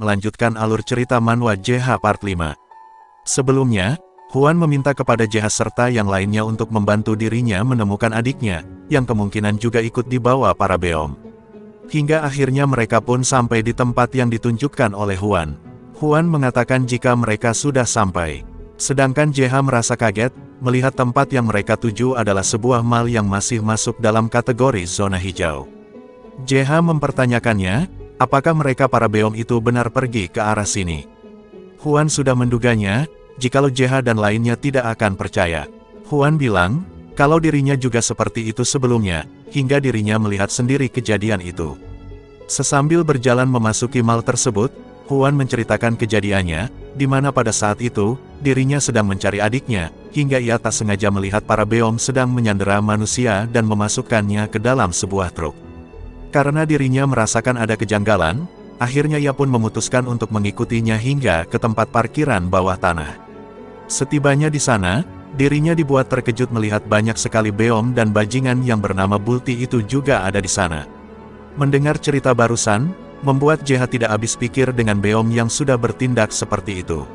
melanjutkan alur cerita manhwa JH Part 5. Sebelumnya, Huan meminta kepada JH serta yang lainnya untuk membantu dirinya menemukan adiknya, yang kemungkinan juga ikut dibawa para beom. Hingga akhirnya mereka pun sampai di tempat yang ditunjukkan oleh Huan. Huan mengatakan jika mereka sudah sampai. Sedangkan JH merasa kaget, melihat tempat yang mereka tuju adalah sebuah mall yang masih masuk dalam kategori zona hijau. JH mempertanyakannya, apakah mereka para beom itu benar pergi ke arah sini. Huan sudah menduganya, jikalau JH dan lainnya tidak akan percaya. Huan bilang, kalau dirinya juga seperti itu sebelumnya, hingga dirinya melihat sendiri kejadian itu. Sesambil berjalan memasuki mall tersebut, Huan menceritakan kejadiannya, di mana pada saat itu, dirinya sedang mencari adiknya, hingga ia tak sengaja melihat para beom sedang menyandera manusia dan memasukkannya ke dalam sebuah truk. Karena dirinya merasakan ada kejanggalan, akhirnya ia pun memutuskan untuk mengikutinya hingga ke tempat parkiran bawah tanah. Setibanya di sana, dirinya dibuat terkejut melihat banyak sekali beom dan bajingan yang bernama Bulti itu juga ada di sana. Mendengar cerita barusan, membuat JH tidak habis pikir dengan beom yang sudah bertindak seperti itu.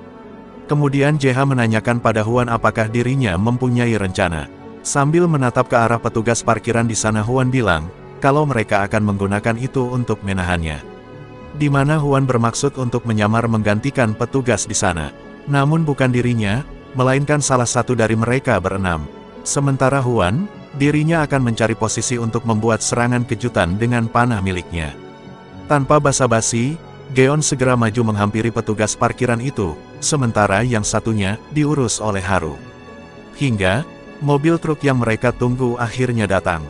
Kemudian JH menanyakan pada Huan apakah dirinya mempunyai rencana. Sambil menatap ke arah petugas parkiran di sana, Huan bilang, kalau mereka akan menggunakan itu untuk menahannya. Di mana Huan bermaksud untuk menyamar menggantikan petugas di sana. Namun bukan dirinya, melainkan salah satu dari mereka berenam. Sementara Huan, dirinya akan mencari posisi untuk membuat serangan kejutan dengan panah miliknya. Tanpa basa-basi, Geon segera maju menghampiri petugas parkiran itu, sementara yang satunya diurus oleh Haru. Hingga, mobil truk yang mereka tunggu akhirnya datang.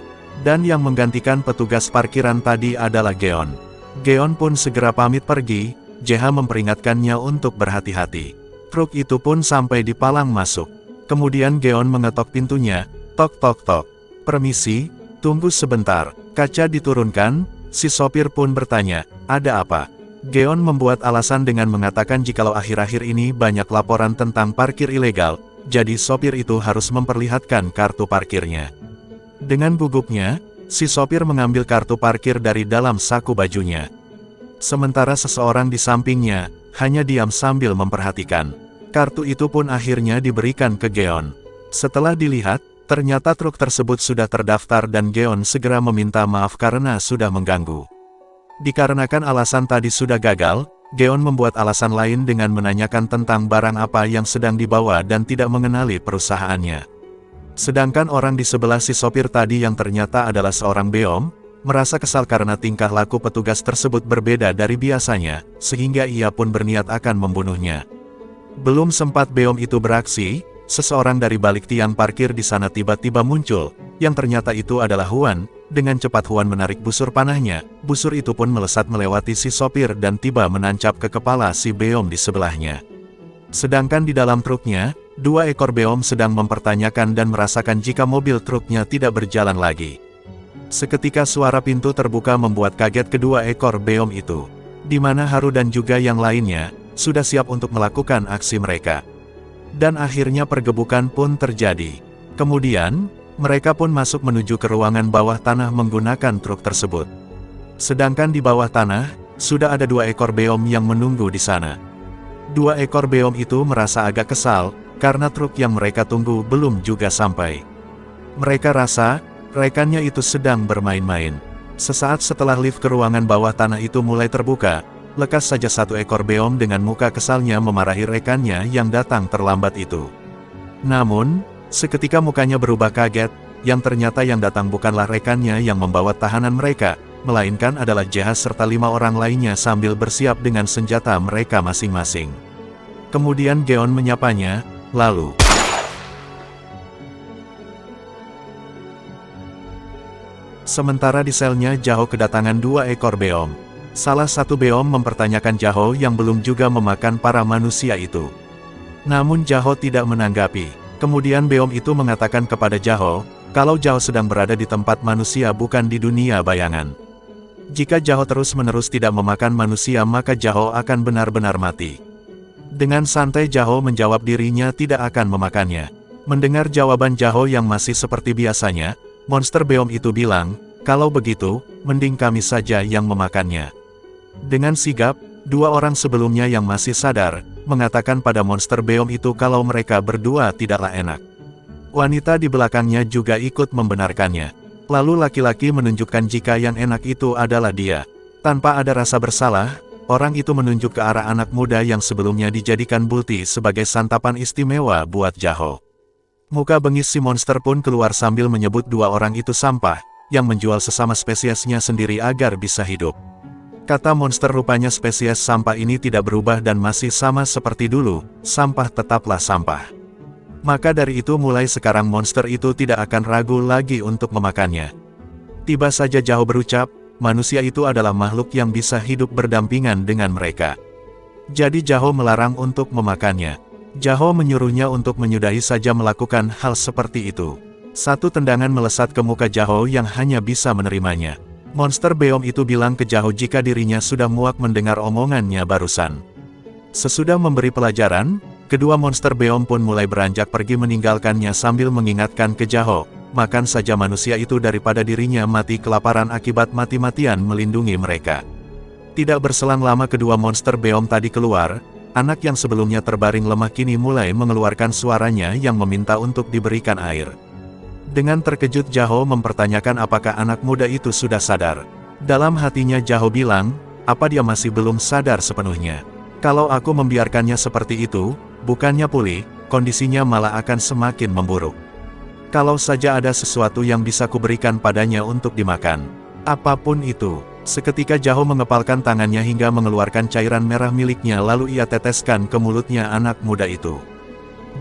Dan yang menggantikan petugas parkiran tadi adalah Geon. Geon pun segera pamit pergi, JH memperingatkannya untuk berhati-hati. Truk itu pun sampai di palang masuk. Kemudian Geon mengetok pintunya, tok tok tok. Permisi, tunggu sebentar. Kaca diturunkan, si sopir pun bertanya, ada apa? Geon membuat alasan dengan mengatakan jikalau akhir-akhir ini banyak laporan tentang parkir ilegal, jadi sopir itu harus memperlihatkan kartu parkirnya. Dengan gugupnya, si sopir mengambil kartu parkir dari dalam saku bajunya. Sementara seseorang di sampingnya, hanya diam sambil memperhatikan. Kartu itu pun akhirnya diberikan ke Geon. Setelah dilihat, ternyata truk tersebut sudah terdaftar dan Geon segera meminta maaf karena sudah mengganggu. Dikarenakan alasan tadi sudah gagal, Geon membuat alasan lain dengan menanyakan tentang barang apa yang sedang dibawa dan tidak mengenali perusahaannya. Sedangkan orang di sebelah si sopir tadi yang ternyata adalah seorang beom, merasa kesal karena tingkah laku petugas tersebut berbeda dari biasanya, sehingga ia pun berniat akan membunuhnya. Belum sempat beom itu beraksi, seseorang dari balik tiang parkir di sana tiba-tiba muncul, yang ternyata itu adalah Huan. Dengan cepat Huan menarik busur panahnya, busur itu pun melesat melewati si sopir dan tiba menancap ke kepala si beom di sebelahnya. Sedangkan di dalam truknya, 2 ekor beom sedang mempertanyakan dan merasakan jika mobil truknya tidak berjalan lagi. Seketika suara pintu terbuka membuat kaget kedua ekor beom itu, di mana Haru dan juga yang lainnya, sudah siap untuk melakukan aksi mereka. Dan akhirnya pergebukan pun terjadi. Kemudian, mereka pun masuk menuju ke ruangan bawah tanah menggunakan truk tersebut. Sedangkan di bawah tanah, sudah ada 2 ekor beom yang menunggu di sana. 2 ekor beom itu merasa agak kesal, karena truk yang mereka tunggu belum juga sampai. Mereka rasa, rekannya itu sedang bermain-main. Sesaat setelah lift ke ruangan bawah tanah itu mulai terbuka, lekas saja 1 ekor beom dengan muka kesalnya memarahi rekannya yang datang terlambat itu. Namun, seketika mukanya berubah kaget, yang ternyata yang datang bukanlah rekannya yang membawa tahanan mereka, melainkan adalah JH serta 5 orang lainnya sambil bersiap dengan senjata mereka masing-masing. Kemudian Geon menyapanya, lalu sementara di selnya Jaho kedatangan 2 ekor beom. Salah satu beom mempertanyakan Jaho yang belum juga memakan para manusia itu. Namun Jaho tidak menanggapi. Kemudian beom itu mengatakan kepada Jaho, kalau Jaho sedang berada di tempat manusia bukan di dunia bayangan. Jika Jaho terus-menerus tidak memakan manusia maka Jaho akan benar-benar mati. Dengan santai Jaho menjawab dirinya tidak akan memakannya. Mendengar jawaban Jaho yang masih seperti biasanya, monster beom itu bilang, kalau begitu, mending kami saja yang memakannya. Dengan sigap, Dua orang sebelumnya yang masih sadar, mengatakan pada monster beom itu kalau mereka berdua tidaklah enak. Wanita di belakangnya juga ikut membenarkannya. Lalu laki-laki menunjukkan jika yang enak itu adalah dia. Tanpa ada rasa bersalah, orang itu menunjuk ke arah anak muda yang sebelumnya dijadikan bulti sebagai santapan istimewa buat Jaho. Muka bengis si monster pun keluar sambil menyebut dua orang itu sampah, yang menjual sesama spesiesnya sendiri agar bisa hidup. Kata monster rupanya spesies sampah ini tidak berubah dan masih sama seperti dulu, sampah tetaplah sampah. Maka dari itu mulai sekarang monster itu tidak akan ragu lagi untuk memakannya. Tiba saja Jaho berucap, manusia itu adalah makhluk yang bisa hidup berdampingan dengan mereka. Jadi Jaho melarang untuk memakannya. Jaho menyuruhnya untuk menyudahi saja melakukan hal seperti itu. Satu tendangan melesat ke muka Jaho yang hanya bisa menerimanya. Monster beom itu bilang ke Jaho jika dirinya sudah muak mendengar omongannya barusan. Sesudah memberi pelajaran, kedua monster beom pun mulai beranjak pergi meninggalkannya sambil mengingatkan ke Jaho, makan saja manusia itu daripada dirinya mati kelaparan akibat mati-matian melindungi mereka. Tidak berselang lama kedua monster beom tadi keluar, anak yang sebelumnya terbaring lemah kini mulai mengeluarkan suaranya yang meminta untuk diberikan air. Dengan terkejut Jaho mempertanyakan apakah anak muda itu sudah sadar. Dalam hatinya Jaho bilang, apa dia masih belum sadar sepenuhnya? Kalau aku membiarkannya seperti itu, bukannya pulih, kondisinya malah akan semakin memburuk. Kalau saja ada sesuatu yang bisa kuberikan padanya untuk dimakan. Apapun itu. Seketika Jaho mengepalkan tangannya hingga mengeluarkan cairan merah miliknya lalu ia teteskan ke mulutnya anak muda itu.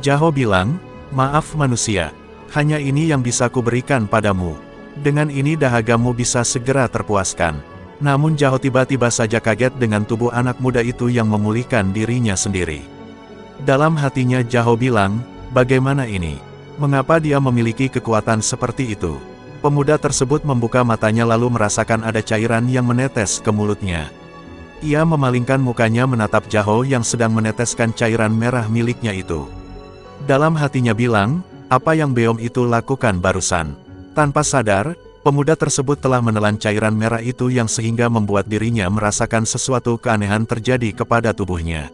Jaho bilang, maaf manusia. Hanya ini yang bisa kuberikan padamu. Dengan ini dahagamu bisa segera terpuaskan. Namun Jaho tiba-tiba saja kaget dengan tubuh anak muda itu yang memulihkan dirinya sendiri. Dalam hatinya Jaho bilang, bagaimana ini? Mengapa dia memiliki kekuatan seperti itu? Pemuda tersebut membuka matanya lalu merasakan ada cairan yang menetes ke mulutnya. Ia memalingkan mukanya menatap Jaho yang sedang meneteskan cairan merah miliknya itu. Dalam hatinya bilang, apa yang beom itu lakukan barusan? Tanpa sadar, pemuda tersebut telah menelan cairan merah itu yang sehingga membuat dirinya merasakan sesuatu keanehan terjadi kepada tubuhnya.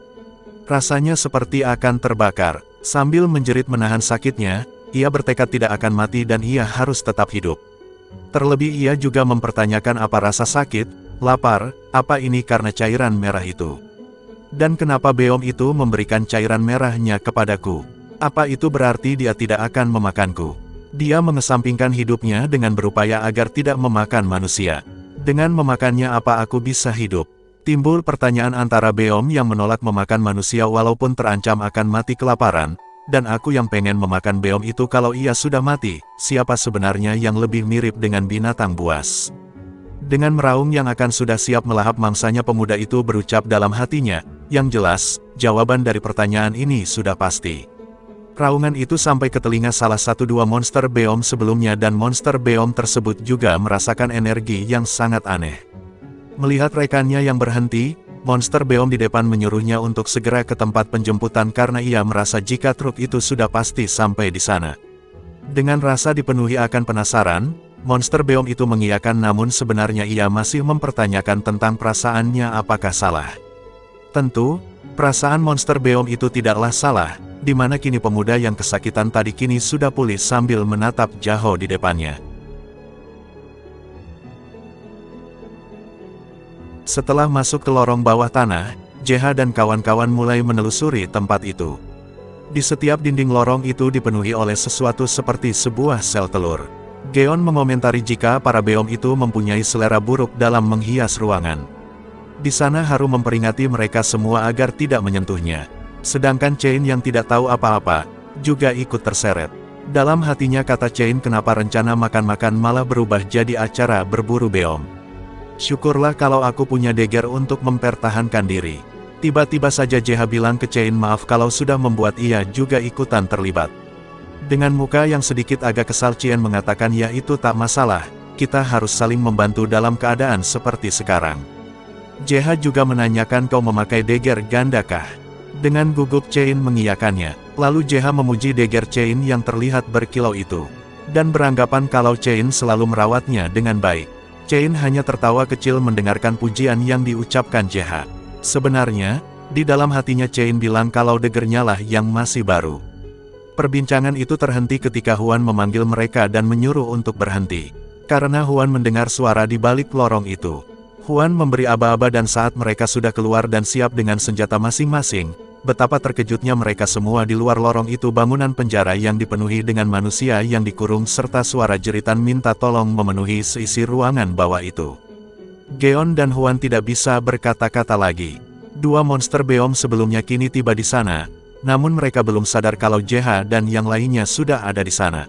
Rasanya seperti akan terbakar. Sambil menjerit menahan sakitnya, ia bertekad tidak akan mati dan ia harus tetap hidup. Terlebih ia juga mempertanyakan apa rasa sakit, lapar, apa ini karena cairan merah itu? Dan kenapa beom itu memberikan cairan merahnya kepadaku? Apa itu berarti dia tidak akan memakanku? Dia mengesampingkan hidupnya dengan berupaya agar tidak memakan manusia. Dengan memakannya apa aku bisa hidup? Timbul pertanyaan antara beom yang menolak memakan manusia walaupun terancam akan mati kelaparan, dan aku yang pengen memakan beom itu kalau ia sudah mati, siapa sebenarnya yang lebih mirip dengan binatang buas? Dengan meraung yang akan sudah siap melahap mangsanya pemuda itu berucap dalam hatinya, yang jelas, jawaban dari pertanyaan ini sudah pasti. Raungan itu sampai ke telinga salah satu dua monster beom sebelumnya dan monster beom tersebut juga merasakan energi yang sangat aneh. Melihat rekannya yang berhenti, monster beom di depan menyuruhnya untuk segera ke tempat penjemputan karena ia merasa jika truk itu sudah pasti sampai di sana. Dengan rasa dipenuhi akan penasaran, monster beom itu mengiyakan namun sebenarnya ia masih mempertanyakan tentang perasaannya apakah salah. Tentu, perasaan monster beom itu tidaklah salah, di mana kini pemuda yang kesakitan tadi kini sudah pulih sambil menatap Jaho di depannya. Setelah masuk ke lorong bawah tanah, JH dan kawan-kawan mulai menelusuri tempat itu. Di setiap dinding lorong itu dipenuhi oleh sesuatu seperti sebuah sel telur. Geon mengomentari jika para beom itu mempunyai selera buruk dalam menghias ruangan. Di sana Haru memperingati mereka semua agar tidak menyentuhnya. Sedangkan Chain yang tidak tahu apa-apa, juga ikut terseret. Dalam hatinya kata Chain kenapa rencana makan-makan malah berubah jadi acara berburu beom. Syukurlah kalau aku punya dagger untuk mempertahankan diri. Tiba-tiba saja JH bilang ke Chain maaf kalau sudah membuat ia juga ikutan terlibat. Dengan muka yang sedikit agak kesal Chain mengatakan ya itu tak masalah, kita harus saling membantu dalam keadaan seperti sekarang. JH juga menanyakan kau memakai dagger gandakah? Dengan gugup Chain mengiyakannya, lalu JH memuji dagger Chain yang terlihat berkilau itu. Dan beranggapan kalau Chain selalu merawatnya dengan baik. Chain hanya tertawa kecil mendengarkan pujian yang diucapkan JH. Sebenarnya, di dalam hatinya Chain bilang kalau degernya lah yang masih baru. Perbincangan itu terhenti ketika Huan memanggil mereka dan menyuruh untuk berhenti. Karena Huan mendengar suara di balik lorong itu. Huan memberi aba-aba dan saat mereka sudah keluar dan siap dengan senjata masing-masing, betapa terkejutnya mereka semua di luar lorong itu, bangunan penjara yang dipenuhi dengan manusia yang dikurung serta suara jeritan minta tolong memenuhi seisi ruangan bawah itu. Geon dan Huan tidak bisa berkata-kata lagi. Dua monster beom sebelumnya kini tiba di sana, namun mereka belum sadar kalau JH dan yang lainnya sudah ada di sana.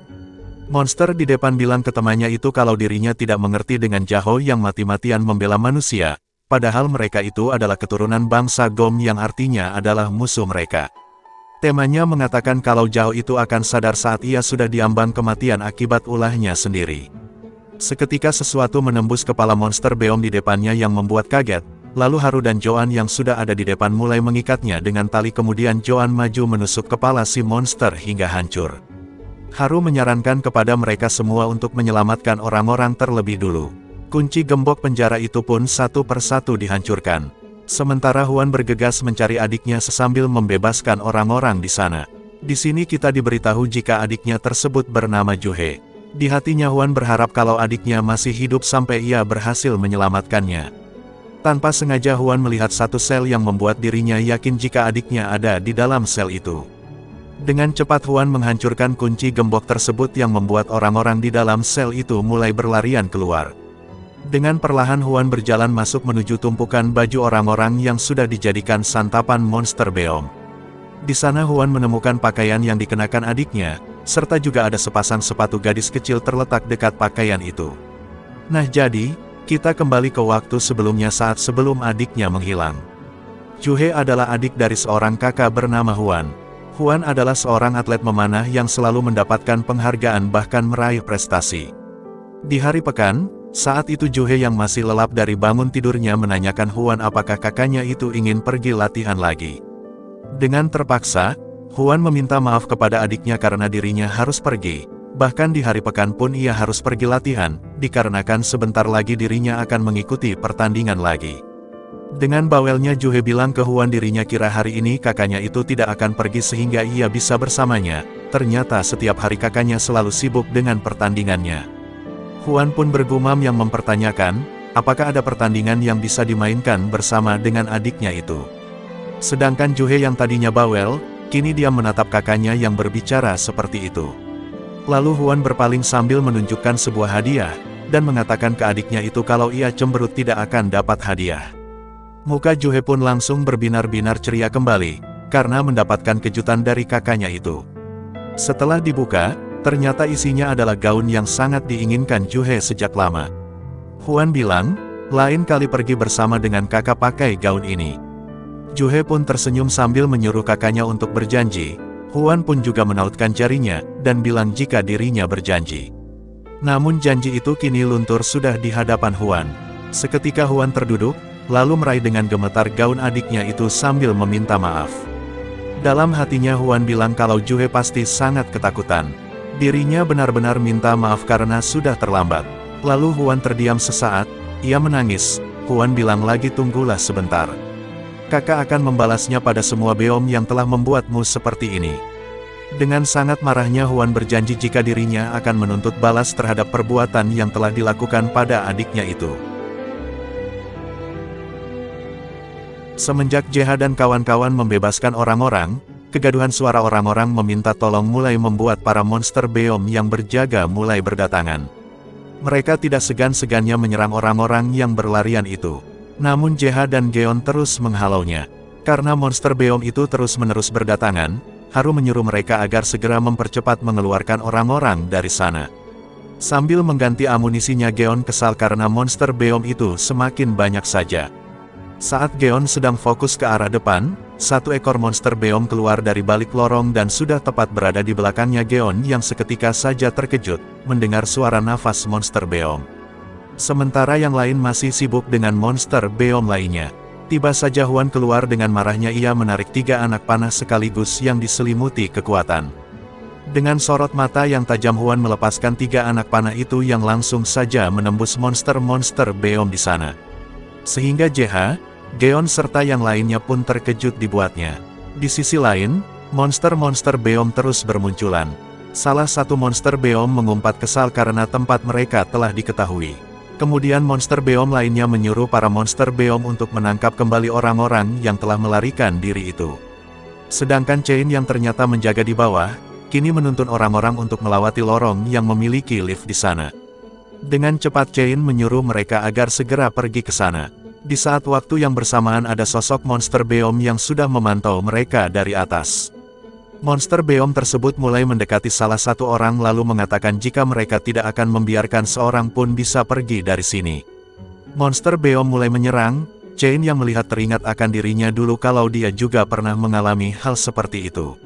Monster di depan bilang ke temannya itu kalau dirinya tidak mengerti dengan Jaho yang mati-matian membela manusia, padahal mereka itu adalah keturunan bangsa Gom yang artinya adalah musuh mereka. Temannya mengatakan kalau Jaho itu akan sadar saat ia sudah diambang kematian akibat ulahnya sendiri. Seketika sesuatu menembus kepala monster beom di depannya yang membuat kaget. Lalu Haru dan Joan yang sudah ada di depan mulai mengikatnya dengan tali, kemudian Joan maju menusuk kepala si monster hingga hancur. Haru menyarankan kepada mereka semua untuk menyelamatkan orang-orang terlebih dulu. Kunci gembok penjara itu pun satu persatu dihancurkan. Sementara Huan bergegas mencari adiknya sambil membebaskan orang-orang di sana. Di sini kita diberitahu jika adiknya tersebut bernama Juhe. Di hatinya Huan berharap kalau adiknya masih hidup sampai ia berhasil menyelamatkannya. Tanpa sengaja Huan melihat satu sel yang membuat dirinya yakin jika adiknya ada di dalam sel itu. Dengan cepat Huan menghancurkan kunci gembok tersebut yang membuat orang-orang di dalam sel itu mulai berlarian keluar. Dengan perlahan Huan berjalan masuk menuju tumpukan baju orang-orang yang sudah dijadikan santapan monster beom. Di sana Huan menemukan pakaian yang dikenakan adiknya, serta juga ada sepasang sepatu gadis kecil terletak dekat pakaian itu. Nah jadi, kita kembali ke waktu sebelumnya saat sebelum adiknya menghilang. Juhe adalah adik dari seorang kakak bernama Huan. Huan adalah seorang atlet memanah yang selalu mendapatkan penghargaan bahkan meraih prestasi. Di hari pekan, saat itu Juhe yang masih lelap dari bangun tidurnya menanyakan Huan apakah kakaknya itu ingin pergi latihan lagi. Dengan terpaksa, Huan meminta maaf kepada adiknya karena dirinya harus pergi. Bahkan di hari pekan pun ia harus pergi latihan, dikarenakan sebentar lagi dirinya akan mengikuti pertandingan lagi. Dengan bawelnya Juhe bilang ke Huan dirinya kira hari ini kakaknya itu tidak akan pergi sehingga ia bisa bersamanya, ternyata setiap hari kakaknya selalu sibuk dengan pertandingannya. Huan pun bergumam yang mempertanyakan, apakah ada pertandingan yang bisa dimainkan bersama dengan adiknya itu. Sedangkan Juhe yang tadinya bawel, kini dia menatap kakaknya yang berbicara seperti itu. Lalu Huan berpaling sambil menunjukkan sebuah hadiah, dan mengatakan ke adiknya itu kalau ia cemberut tidak akan dapat hadiah. Muka Juhe pun langsung berbinar-binar ceria kembali, karena mendapatkan kejutan dari kakaknya itu. Setelah dibuka, ternyata isinya adalah gaun yang sangat diinginkan Juhe sejak lama. Huan bilang, lain kali pergi bersama dengan kakak pakai gaun ini. Juhe pun tersenyum sambil menyuruh kakaknya untuk berjanji. Huan pun juga menautkan jarinya, dan bilang jika dirinya berjanji. Namun janji itu kini luntur sudah di hadapan Huan. Seketika Huan terduduk, lalu meraih dengan gemetar gaun adiknya itu sambil meminta maaf. Dalam hatinya Huan bilang kalau Juhe pasti sangat ketakutan. Dirinya benar-benar minta maaf karena sudah terlambat. Lalu Huan terdiam sesaat, ia menangis. Huan bilang lagi tunggulah sebentar. Kakak akan membalasnya pada semua beom yang telah membuatmu seperti ini. Dengan sangat marahnya Huan berjanji jika dirinya akan menuntut balas terhadap perbuatan yang telah dilakukan pada adiknya itu. Semenjak JH dan kawan-kawan membebaskan orang-orang, kegaduhan suara orang-orang meminta tolong mulai membuat para monster beom yang berjaga mulai berdatangan. Mereka tidak segan-segannya menyerang orang-orang yang berlarian itu. Namun JH dan Geon terus menghalaunya. Karena monster beom itu terus-menerus berdatangan, Haru menyuruh mereka agar segera mempercepat mengeluarkan orang-orang dari sana. Sambil mengganti amunisinya Geon kesal karena monster beom itu semakin banyak saja. Saat Geon sedang fokus ke arah depan, satu ekor monster beom keluar dari balik lorong dan sudah tepat berada di belakangnya Geon yang seketika saja terkejut, mendengar suara nafas monster beom. Sementara yang lain masih sibuk dengan monster beom lainnya. Tiba saja Huan keluar dengan marahnya ia menarik 3 anak panah sekaligus yang diselimuti kekuatan. Dengan sorot mata yang tajam Huan melepaskan 3 anak panah itu yang langsung saja menembus monster-monster beom di sana. Sehingga JH, Geon serta yang lainnya pun terkejut dibuatnya. Di sisi lain, monster-monster Beom terus bermunculan. Salah satu monster Beom mengumpat kesal karena tempat mereka telah diketahui. Kemudian monster Beom lainnya menyuruh para monster Beom untuk menangkap kembali orang-orang yang telah melarikan diri itu. Sedangkan Chain yang ternyata menjaga di bawah, kini menuntun orang-orang untuk melewati lorong yang memiliki lift di sana. Dengan cepat Chain menyuruh mereka agar segera pergi ke sana. Di saat waktu yang bersamaan ada sosok monster Beom yang sudah memantau mereka dari atas. Monster Beom tersebut mulai mendekati salah satu orang lalu mengatakan jika mereka tidak akan membiarkan seorang pun bisa pergi dari sini. Monster Beom mulai menyerang, Chain yang melihat teringat akan dirinya dulu kalau dia juga pernah mengalami hal seperti itu.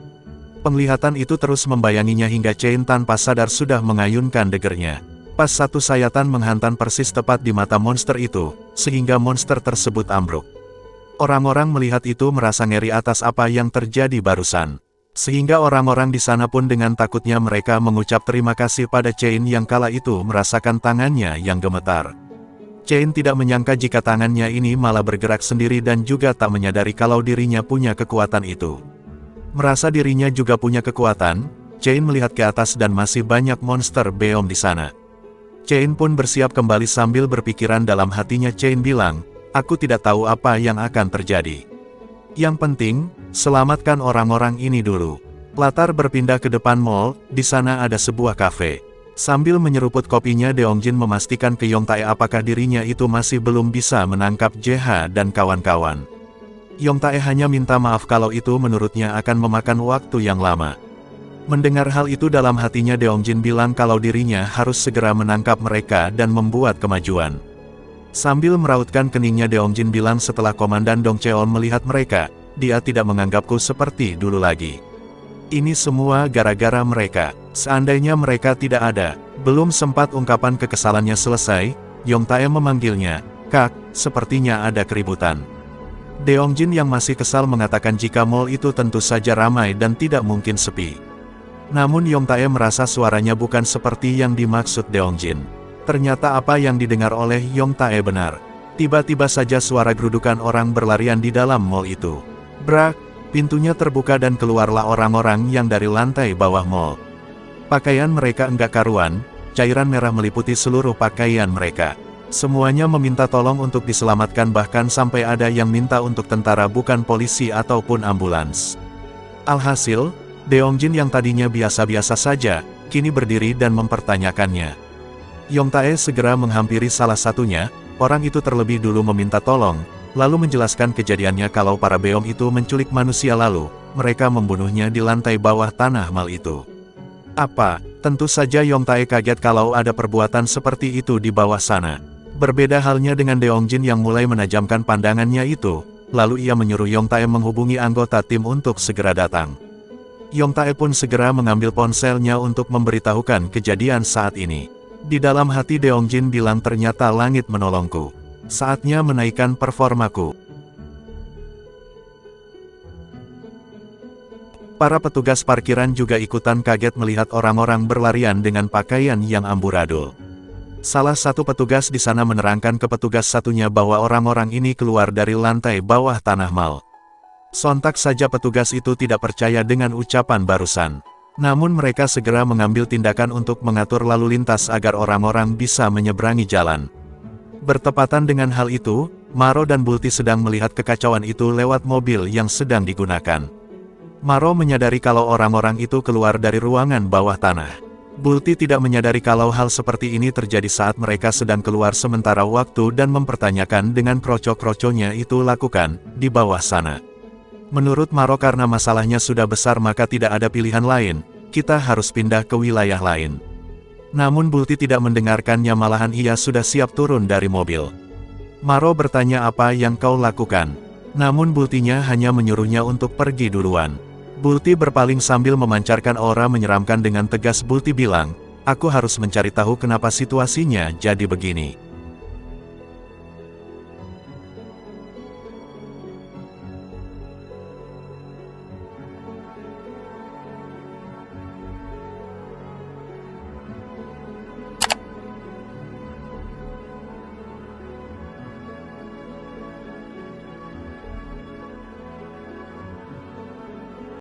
Penglihatan itu terus membayanginya hingga Chain tanpa sadar sudah mengayunkan daggernya. Pas satu sayatan menghantam persis tepat di mata monster itu, sehingga monster tersebut ambruk. Orang-orang melihat itu merasa ngeri atas apa yang terjadi barusan. Sehingga orang-orang di sana pun dengan takutnya mereka mengucap terima kasih pada Chain yang kala itu merasakan tangannya yang gemetar. Chain tidak menyangka jika tangannya ini malah bergerak sendiri dan juga tak menyadari kalau dirinya punya kekuatan itu. Merasa dirinya juga punya kekuatan, Chain melihat ke atas dan masih banyak monster Beom di sana. Chain pun bersiap kembali sambil berpikiran dalam hatinya. Chain bilang, aku tidak tahu apa yang akan terjadi. Yang penting, selamatkan orang-orang ini dulu. Latar berpindah ke depan mall, di sana ada sebuah kafe. Sambil menyeruput kopinya Deongjin memastikan ke Yongtae apakah dirinya itu masih belum bisa menangkap JH dan kawan-kawan. Yongtae hanya minta maaf kalau itu menurutnya akan memakan waktu yang lama. Mendengar hal itu dalam hatinya Deongjin bilang kalau dirinya harus segera menangkap mereka dan membuat kemajuan. Sambil merautkan keningnya Deongjin bilang setelah Komandan Dong Cheol melihat mereka, dia tidak menganggapku seperti dulu lagi. Ini semua gara-gara mereka. Seandainya mereka tidak ada. Belum sempat ungkapan kekesalannya selesai, Yongtae memanggilnya, Kak, sepertinya ada keributan. Deongjin yang masih kesal mengatakan jika mall itu tentu saja ramai dan tidak mungkin sepi. Namun Yongtae merasa suaranya bukan seperti yang dimaksud Deongjin. Ternyata apa yang didengar oleh Yongtae benar. Tiba-tiba saja suara gerudukan orang berlarian di dalam mall itu. Brak, pintunya terbuka dan keluarlah orang-orang yang dari lantai bawah mall. Pakaian mereka enggak karuan, cairan merah meliputi seluruh pakaian mereka. Semuanya meminta tolong untuk diselamatkan bahkan sampai ada yang minta untuk tentara bukan polisi ataupun ambulans. Alhasil, Deongjin yang tadinya biasa-biasa saja, kini berdiri dan mempertanyakannya. Yongtae segera menghampiri salah satunya, orang itu terlebih dulu meminta tolong, lalu menjelaskan kejadiannya kalau para Beom itu menculik manusia lalu, mereka membunuhnya di lantai bawah tanah mall itu. Apa? Tentu saja Yongtae kaget kalau ada perbuatan seperti itu di bawah sana. Berbeda halnya dengan Deongjin yang mulai menajamkan pandangannya itu, lalu ia menyuruh Yongtae menghubungi anggota tim untuk segera datang. Yongtae pun segera mengambil ponselnya untuk memberitahukan kejadian saat ini. Di dalam hati Deongjin bilang ternyata langit menolongku. Saatnya menaikkan performaku. Para petugas parkiran juga ikutan kaget melihat orang-orang berlarian dengan pakaian yang amburadul. Salah satu petugas di sana menerangkan ke petugas satunya bahwa orang-orang ini keluar dari lantai bawah tanah mall. Sontak saja petugas itu tidak percaya dengan ucapan barusan. Namun mereka segera mengambil tindakan untuk mengatur lalu lintas agar orang-orang bisa menyeberangi jalan. Bertepatan dengan hal itu, Maro dan Bulti sedang melihat kekacauan itu lewat mobil yang sedang digunakan. Maro menyadari kalau orang-orang itu keluar dari ruangan bawah tanah. Bulti tidak menyadari kalau hal seperti ini terjadi saat mereka sedang keluar sementara waktu dan mempertanyakan dengan kroco-kroconya itu lakukan di bawah sana. Menurut Maro karena masalahnya sudah besar maka tidak ada pilihan lain, kita harus pindah ke wilayah lain. Namun Bulti tidak mendengarkannya malahan ia sudah siap turun dari mobil. Maro bertanya apa yang kau lakukan. Namun Bultinya hanya menyuruhnya untuk pergi duluan. Bulti berpaling sambil memancarkan aura menyeramkan dengan tegas. Bulti bilang, aku harus mencari tahu kenapa situasinya jadi begini.